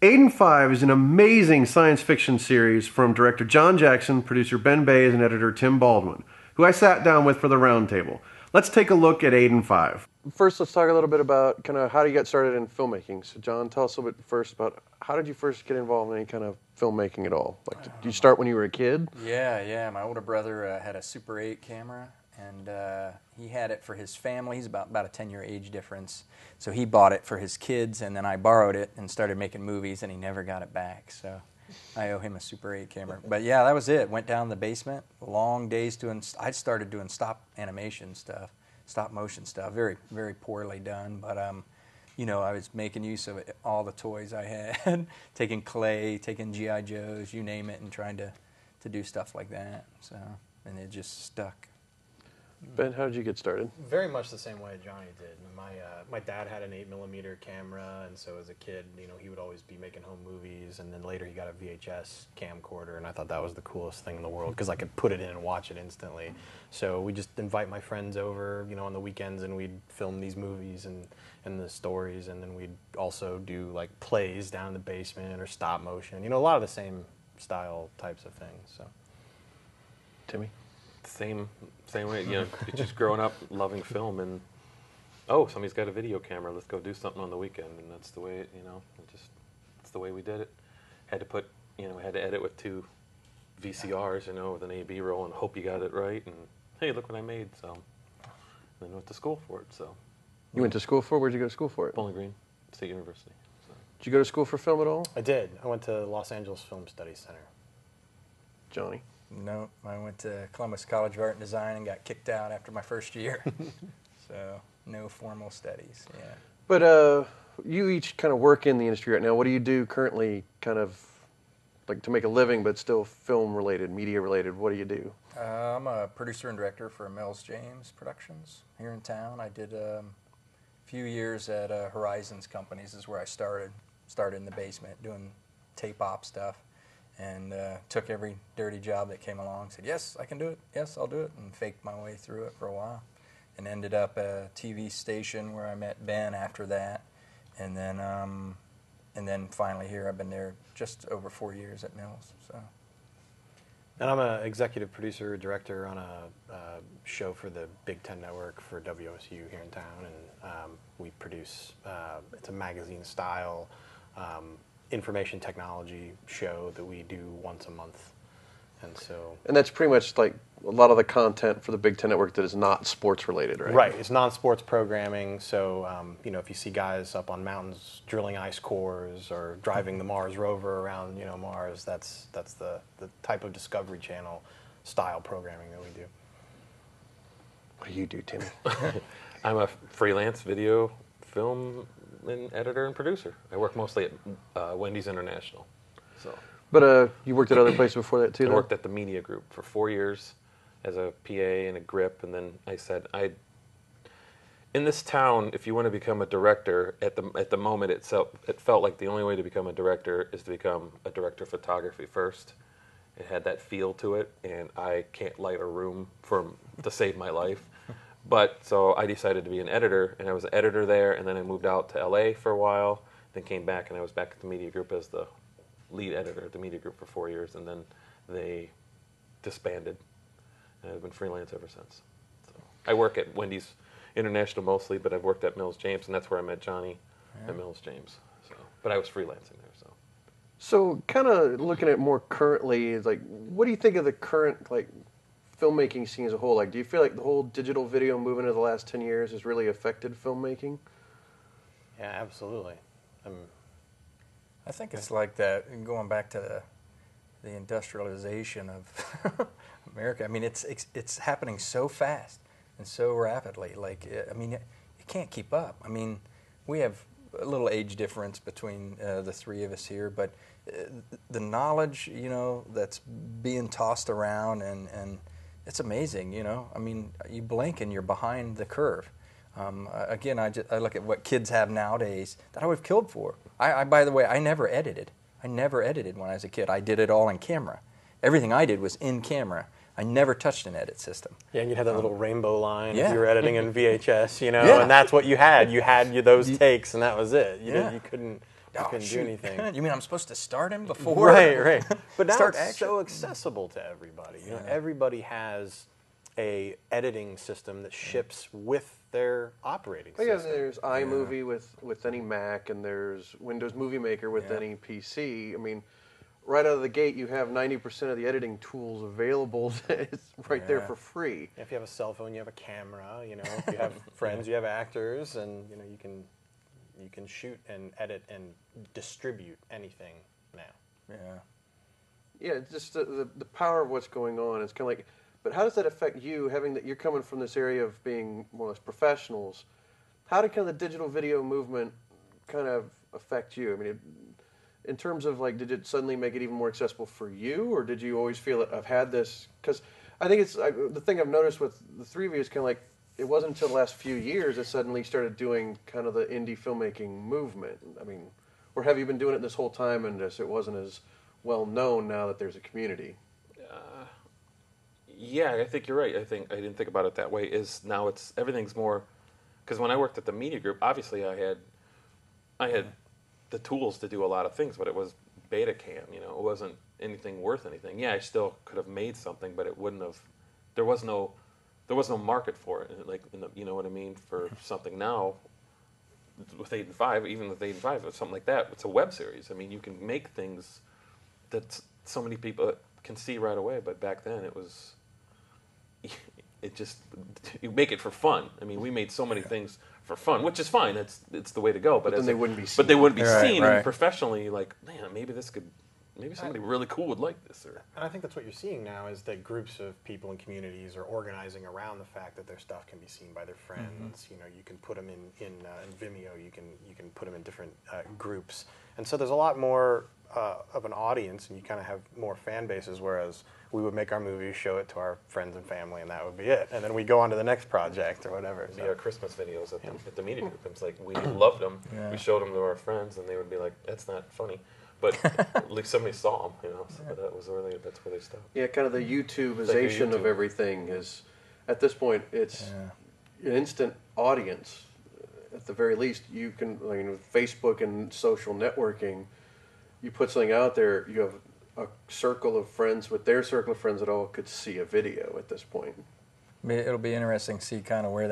Aidan 5 is an amazing science fiction series from director John Jackson, producer Ben Bays, and editor Tim Baldwin, who I sat down with for the Roundtable. Let's take a look at Aidan 5. First, let's talk a little bit about kind of how you got started in filmmaking. So, John, tell us a little bit first about how did you first get involved in any kind of filmmaking at all? Like, did you start when you were a kid? Yeah. My older brother had a Super 8 camera, and he had it for his family. He's about a 10-year age difference. So he bought it for his kids, and then I borrowed it and started making movies, and he never got it back. So I owe him a Super 8 camera. But yeah, that was it. Went down the basement, long days doing, I started doing stop animation stuff, stop motion stuff, very, very poorly done. But, you know, I was making use of all the toys I had, taking clay, taking G.I. Joes, you name it, and trying to do stuff like that. So, and it just stuck. Ben, how did you get started? Very much the same way Johnny did. My dad had an 8mm camera, and so as a kid, you know, he would always be making home movies, and then later he got a VHS camcorder, and I thought that was the coolest thing in the world because I could put it in and watch it instantly. So we just invite my friends over, you know, on the weekends, and we'd film these movies and the stories, and then we'd also do like plays down in the basement or stop motion, you know, a lot of the same style types of things. So, Timmy? Same way, you know, just growing up loving film, and oh, somebody's got a video camera, let's go do something on the weekend, and that's the way it, you know, that's the way we did it. Had to put, you know, had to edit with 2 VCRs, you know, with an A/B roll, and hope you got it right, and hey, look what I made. So then went to school for it. So You went to school for it? Where'd you go to school for it? Bowling Green State University. So. Did you go to school for film at all? I did. I went to Los Angeles Film Studies Center. Johnny? No, I went to Columbus College of Art and Design and got kicked out after my first year. So no formal studies, yeah. But you each kind of work in the industry right now. What do you do currently, kind of like to make a living, but still film related, media related? What do you do? I'm a producer and director for Mills James Productions here in town. I did a few years at Horizons Companies is where I started. Started in the basement doing tape op stuff, and took every dirty job that came along. Said, yes, I can do it. Yes, I'll do it. And faked my way through it for a while. And ended up at a TV station where I met Ben after that. And then finally here, I've been there just over 4 years at Mills. So. And I'm an executive producer, director on a show for the Big Ten Network for WSU here in town. And we produce, it's a magazine-style information technology show that we do once a month. And that's pretty much like a lot of the content for the Big Ten Network that is not sports related, right? Right. It's non-sports programming. So, you know, if you see guys up on mountains drilling ice cores or driving the Mars rover around, you know, Mars, that's the type of Discovery Channel style programming that we do. What do you do, Timmy? I'm a freelance video, film, and editor and producer. I work mostly at Wendy's International. So. But you worked at other places before that too? I worked at the media group for 4 years as a PA and a grip, and then I said, in this town, if you want to become a director, at the moment it felt like the only way to become a director is to become a director of photography first. It had that feel to it, and I can't light a room to save my life. But so I decided to be an editor, and I was an editor there, and then I moved out to LA for a while, then came back, and I was back at the media group as the lead editor at the media group for 4 years, and then they disbanded, and I've been freelance ever since. So I work at Wendy's International mostly, but I've worked at Mills James, and that's where I met Johnny at Mills James. So, but I was freelancing there. So kind of looking at more currently, is like, what do you think of the current like filmmaking scene as a whole? Like, do you feel like the whole digital video movement of the last 10 years has really affected filmmaking? Yeah, absolutely. I think it's like that, going back to the industrialization of America. I mean, it's happening so fast and so rapidly. Like, I mean, you can't keep up. I mean, we have a little age difference between the three of us here, but the knowledge, you know, that's being tossed around, and it's amazing, you know. I mean, you blink and you're behind the curve. Again, I look at what kids have nowadays that I would have killed for. By the way, I never edited. I never edited when I was a kid. I did it all in camera. Everything I did was in camera. I never touched an edit system. Yeah, and you'd have that little rainbow line yeah. if you were editing in VHS, you know, yeah. and that's what you had. You had those takes, and that was it. You couldn't You couldn't do anything. You mean I'm supposed to start him before? Right. But now Start it's action. so accessible to everybody. You know, everybody has a editing system that ships with their operating Oh, yeah, system. there's iMovie with any Mac, and there's Windows Movie Maker with any PC. I mean, right out of the gate, you have 90% of the editing tools available. It's right there for free. If you have a cell phone, you have a camera. You know, if you have friends, you have actors, and you know you can shoot and edit and distribute anything now. Yeah. Yeah, it's just the power of what's going on. It's kind of like, but how does that affect you, having that you're coming from this area of being more or less professionals? How did kind of the digital video movement kind of affect you? I mean, in terms of like, did it suddenly make it even more accessible for you, or did you always feel that I've had this? Because I think the thing I've noticed with the three of you is kind of like, it wasn't until the last few years that suddenly started doing kind of the indie filmmaking movement. I mean, or have you been doing it this whole time and just it wasn't as well known now that there's a community? Yeah, I think you're right. I didn't think about it that way. Now everything's more, because when I worked at the media group, obviously I had the tools to do a lot of things, but it was Betacam. You know, it wasn't anything worth anything. Yeah, I still could have made something, but it wouldn't have. There was no market for it. Like, you know what I mean, for something now. With 8 and 5, even with 8 and 5, or something like that, it's a web series. I mean, you can make things that so many people can see right away. But back then, it just, you make it for fun. I mean, we made so many things for fun, which is fine. It's the way to go. But then they wouldn't be seen. But they wouldn't be seen, Right. and professionally, like, man, maybe somebody really cool would like this. Or And I think that's what you're seeing now is that groups of people and communities are organizing around the fact that their stuff can be seen by their friends. You know, you can put them in Vimeo. You can put them in different groups, and so there's a lot more of an audience, and you kind of have more fan bases. Whereas we would make our movies, show it to our friends and family, and that would be it. And then we go on to the next project or whatever. be our Christmas videos at the media group. It's like we loved them. Yeah. We showed them to our friends, and they would be like, "That's not funny," but at least somebody saw them, you know. So that's where they stopped. Yeah, kind of the YouTubeization of YouTube. everything is, at this point, it's an instant audience. At the very least, you can, like, with Facebook and social networking, you put something out there, you have a circle of friends with their circle of friends that all could see a video at this point. It'll be interesting to see kind of where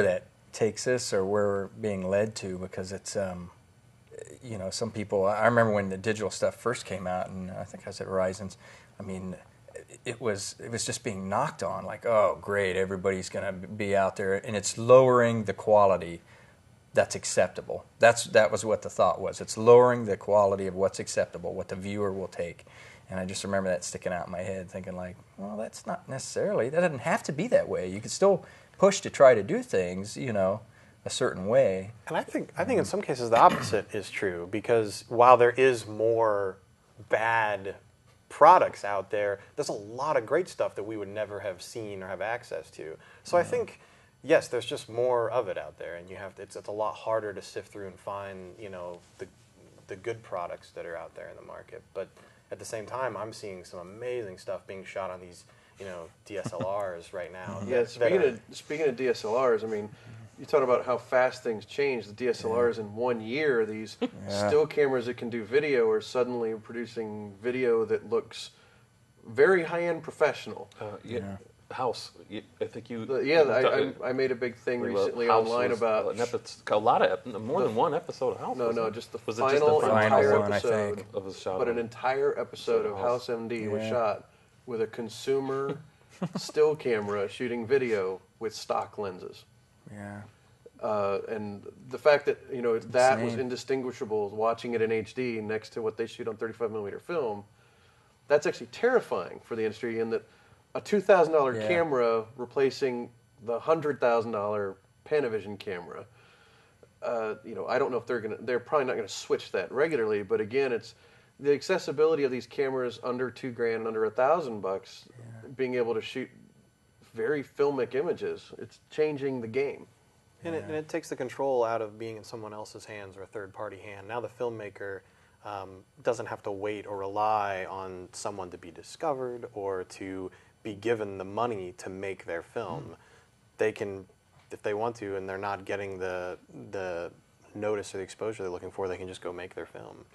that takes us, or where we're being led to, because it's you know, some people. I remember when the digital stuff first came out, and I think I was at Horizons. I mean, it was just being knocked on, like, oh, great, everybody's going to be out there, and it's lowering the quality that's acceptable. That was what the thought was. It's lowering the quality of what's acceptable, what the viewer will take. And I just remember that sticking out in my head, thinking like, well, that's not necessarily, that doesn't have to be that way. You can still push to try to do things, you know, a certain way. And I think in some cases the opposite is true, because while there is more bad products out there, there's a lot of great stuff that we would never have seen or have access to. So I think, yes, there's just more of it out there, and it's a lot harder to sift through and find, you know, the good products that are out there in the market. But at the same time, I'm seeing some amazing stuff being shot on these, you know, DSLRs right now. Yeah, speaking of DSLRs, I mean, you talk about how fast things change. The DSLRs in 1 year, these still cameras that can do video are suddenly producing video that looks very high-end professional. House. I think you. I made a big thing recently online about more than one episode of House. No, just the was final it just the entire one, I episode. think. Of his shot. But an entire episode of House MD was shot with a consumer still camera shooting video with stock lenses. Yeah. And the fact that, you know, that was Insane. indistinguishable watching it in HD next to what they shoot on 35mm film, that's actually terrifying for the industry, in that a $2,000 camera replacing the $100,000 Panavision camera. You know, I don't know if they're probably not gonna switch that regularly, but again, it's the accessibility of these cameras under $2,000, under $1,000, being able to shoot very filmic images. It's changing the game. And it takes the control out of being in someone else's hands or a third-party hand. Now the filmmaker doesn't have to wait or rely on someone to be discovered or to be given the money to make their film. They can, if they want to, and they're not getting the notice or the exposure they're looking for, they can just go make their film.